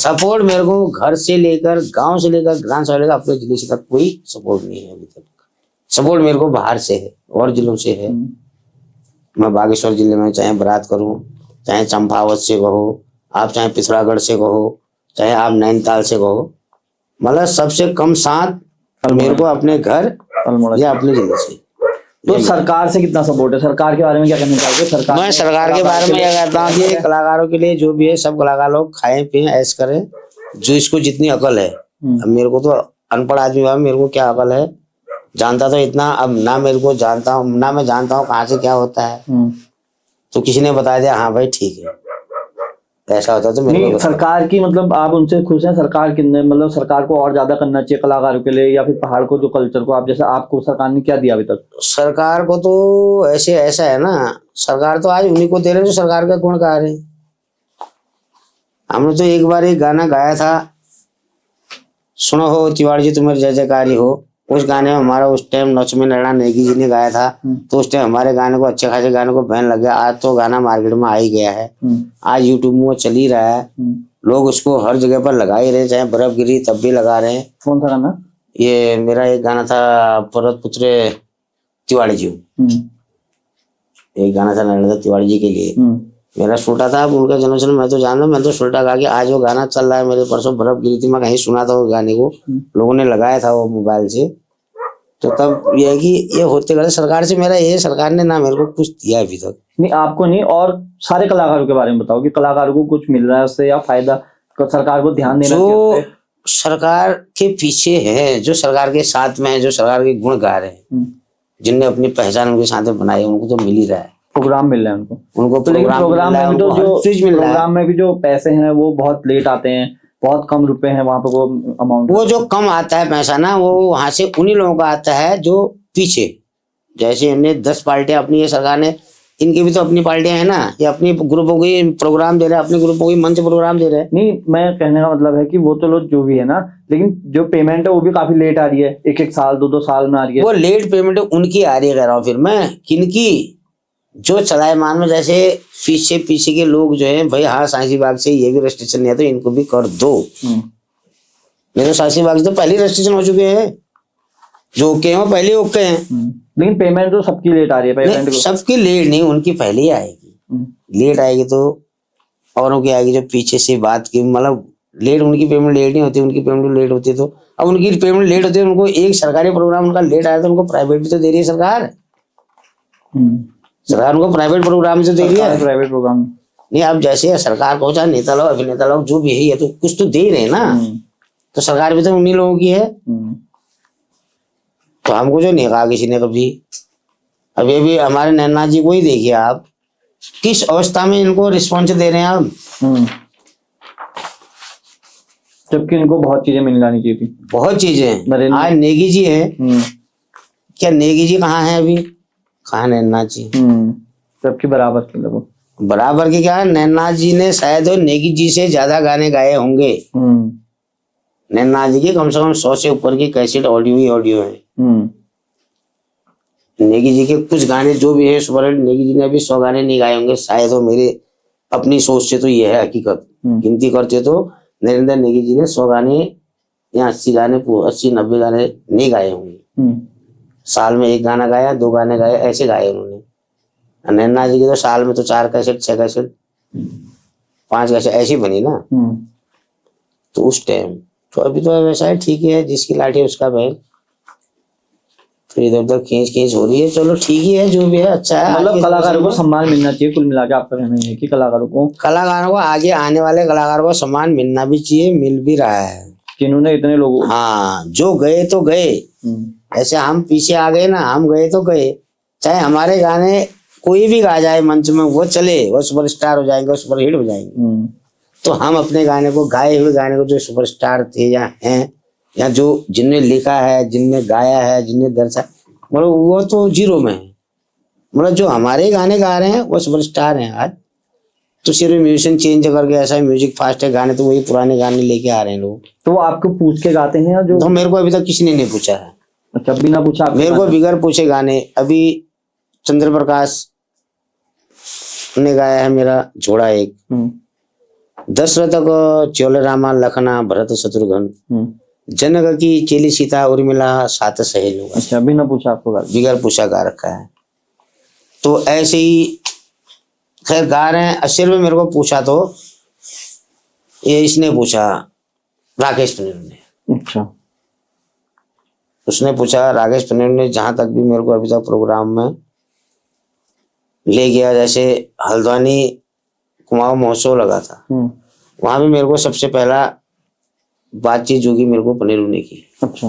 Support मेरे को घर से लेकर गांव से लेकर ग्राम से लेकर अपने जिले से तक कोई सपोर्ट नहीं है अभी तक। सपोर्ट मेरे को बाहर से है और जिलों से है। मैं बागेश्वर जिले में चाहे बारात करूं, चाहे चंपावत से कहो आप, चाहे पिथौरागढ़ से कहो, चाहे आप नैनीताल से कहो, मतलब सबसे कम साथ मेरे को अपने घर या अपने जिले से। तो सरकार से कितना सपोर्ट है? सरकार के बारे में क्या कहना चाहोगे? मैं सरकार के बारे में यह कहता हूँ कि कलाकारों के लिए जो भी है सब कलाकार लोग खाएं पिए ऐश करें, जो इसको जितनी अकल है। अब मेरे को तो अनपढ़ आदमी है, मेरे को क्या अकल है, जानता तो इतना अब ना मेरे को जानता हूँ ना मैं जानता हूँ कहाँ से क्या होता है। तो किसी ने बता दिया हाँ भाई ठीक है, ऐसा होता तो मेरे को। सरकार की मतलब आप उनसे खुश हैं? सरकार कितने मतलब सरकार को और ज्यादा करना चाहिए कलाकारों के लिए या फिर पहाड़ को जो कल्चर को आप जैसे आपको सरकार ने क्या दिया अभी तक? सरकार को तो ऐसे ऐसा है ना, सरकार तो आज उन्हीं को दे रहे जो सरकार का गुणगार है। हमने तो एक बार एक गाना गाया था, सुनो हो तिवारी जी तुम्हारी जय जयकारी हो। उस गाने में हमारा उस टाइम नच में लड़ा नेगी जी ने गाया था, तो उस टाइम हमारे गाने को अच्छे खासे गाने को बैन लग गया। आज तो गाना मार्केट में आ ही गया है, आज यूट्यूब में चल ही रहा है, लोग उसको हर जगह पर लगा ही रहे, चाहे बर्फ गिरी तब भी लगा रहे हैं। कौन सा गाना? ये मेरा एक गाना था भरत पुत्र तिवारी जी, एक गाना था नरेंद्र तिवारी जी के लिए, मेरा छोटा था उनका जन्मदिन। मैं तो जानता हूँ, मैं तो छोटा गा के आज वो गाना चल रहा है मेरे। परसों बर्फ गिरी थी, मैं कहीं सुना था वो गाने को, लोगों ने लगाया था वो मोबाइल से। तो तब ये है कि ये होते गए सरकार से मेरा ये, सरकार ने ना मेरे को कुछ दिया अभी तक। नहीं आपको नहीं, और सारे कलाकारों के बारे में बताओ कि कलाकारों को कुछ मिल रहा है उससे या फायदा सरकार को ध्यान देना जो सरकार के पीछे है, जो सरकार के साथ में है, जो सरकार के गुणगार है, जिनने अपनी पहचान उनके साथ बनाई, उनको तो मिल ही रहा है। प्रोग्राम मिल रहे हैं उनको तो लेकिन प्रोग्राम में भी तो जो प्रोग्राम में भी जो पैसे हैं वो बहुत लेट आते हैं, बहुत कम रुपए हैं वहां पे वो अमाउंट। वो जो कम आता है पैसा ना, वो वहां से उन्हीं लोगों का आता है जो पीछे, जैसे इन्हें 10 पार्टियां अपनी, ये सरकार ने, इनकी भी तो अपनी पार्टियां हैं ना, ये अपनी ग्रुपों की प्रोग्राम दे रहे हैं, अपने ग्रुपों की मंच प्रोग्राम दे रहे हैं। नहीं मैं कहने का मतलब है कि वो तो लोग जो भी है ना, लेकिन जो पेमेंट है वो भी काफी लेट आ रही है, एक साल 2 साल में आ रही है। वो लेट पेमेंट उनकी आ रही है, कह रहा हूँ फिर मैं किनकी, जो चलाएमान में जैसे पीछे के लोग जो है भाई, हाँ शाहीन बाग से ये भी रेस्ट्रिक्शन नहीं है तो इनको भी कर दो। नहीं तो शाहीन बाग से तो पहले रेस्ट्रिक्शन हो चुके हैं, जो ओके हैं पहले ओके हैं। लेकिन पेमेंट तो सबकी लेट आ रही है। पेमेंट सबकी लेट नहीं, उनकी पहले ही आएगी। लेट आएगी तो औरों की आएगी जो पीछे से बात की, मतलब लेट, उनकी पेमेंट लेट नहीं होती, उनकी पेमेंट लेट होती है। तो अब उनकी पेमेंट लेट होती है, उनको एक सरकारी प्रोग्राम उनका लेट आया तो उनको प्राइवेट भी तो दे रही है सरकार। सरकार उनको प्राइवेट प्रोग्राम से दे रही है। प्राइवेट प्रोग्राम नहीं, अब जैसे सरकार को चाहे नेता लोग अभिनेता लोग जो भी है, ये तो कुछ तो दे रहे हैं ना, तो सरकार भी तो उन्हीं लोगों की है। तो हमको जो नहीं कहा किसी ने कभी। अब ये भी हमारे नैना जी को ही देखिए आप, किस अवस्था में इनको रिस्पॉन्स दे रहे हैं आप। जबकि इनको बहुत चीजें मिल जानी चाहिए थी, बहुत चीजें। आज नेगी जी है, क्या नेगी जी कहाँ है अभी, कहाँ नैना जी? सबके बराबर के लोग, बराबर के क्या, नैना जी ने शायद नेगी जी से ज्यादा गाने गाए होंगे। नैना जी की कम से कम 100 से ऊपर की कैसेट ऑडियो है। नेगी जी के कुछ गाने जो भी है सुपर, नेगी जी ने अभी 100 गाने नहीं गाए होंगे शायद। वो मेरे अपनी सोच से तो ये है हकीकत, गिनती करते तो नरेंद्र नेगी जी ने 100 गाने या 80 गाने 80-90 गाने नहीं गाए होंगे। साल में 1 गाना गाया, 2 गाने गाए, ऐसे गाए उन्होंने। नैना जी की तो साल में तो 4 कैसेट 6 कैसेट 5 कैसेट ऐसी बनी ना। तो उस टाइम तो अभी तो वैसा है, ठीक है, जिसकी लाठी उसका बैल। तो इधर उधर खींच हो रही है, चलो ठीक ही है, जो भी है अच्छा है। मतलब कलाकारों को सम्मान मिलना चाहिए, कुल मिला के आपका कहना है कि कलाकारों को आगे आने वाले कलाकारों को सम्मान मिलना भी चाहिए, मिल भी रहा है। जिन्होंने इतने लोगों, हाँ, जो गए तो गए, ऐसे हम पीछे आ गए ना, हम गए तो गए। चाहे हमारे गाने कोई भी गा जाए मंच में, वो चले, वो सुपरस्टार हो जाएंगे, सुपर हिट हो जाएंगे। तो हम अपने गाने को, गाए हुए गाने को, जो सुपरस्टार थे या हैं, या जो जिनने लिखा है, जिनने गाया है, जिनने दर्शा, मतलब वो तो जीरो में है। मतलब जो हमारे गाने गा रहे हैं वो सुपरस्टार हैं आज। तो सिर्फ म्यूजिशियन चेंज करके, ऐसा म्यूजिक फास्ट है गाने, तो वही पुराने गाने लेके आ रहे हैं लोग। तो वो आपको पूछ के गाते हैं या जो? तो मेरे को अभी तक किसी ने नहीं पूछा है। अच्छा, बिना पूछा मेरे को बिगर पूछे गाने। अभी चंद्र प्रकाश ने गाया है मेरा झोड़ा एक, दशरथ को चोले रामा लखना भरत शत्रुघ्न जनक की चेली सीता उर्मिला सात सहेलू। अच्छा, बिना पूछा आपको गा बिगर पूछा गा रखा है। तो ऐसे ही खैर गा रहे हैं। अशर में मेरे को पूछा तो ये इसने पूछा, राकेश पनीर ने। अच्छा, उसने पूछा, राकेश पनीर ने, जहां तक भी मेरे को अभी तक प्रोग्राम में ले गया, जैसे हल्द्वानी कुमाऊं महोत्सव लगा था, वहां भी मेरे को सबसे पहला बातचीत जो की मेरे को पनीरू ने की। अच्छा।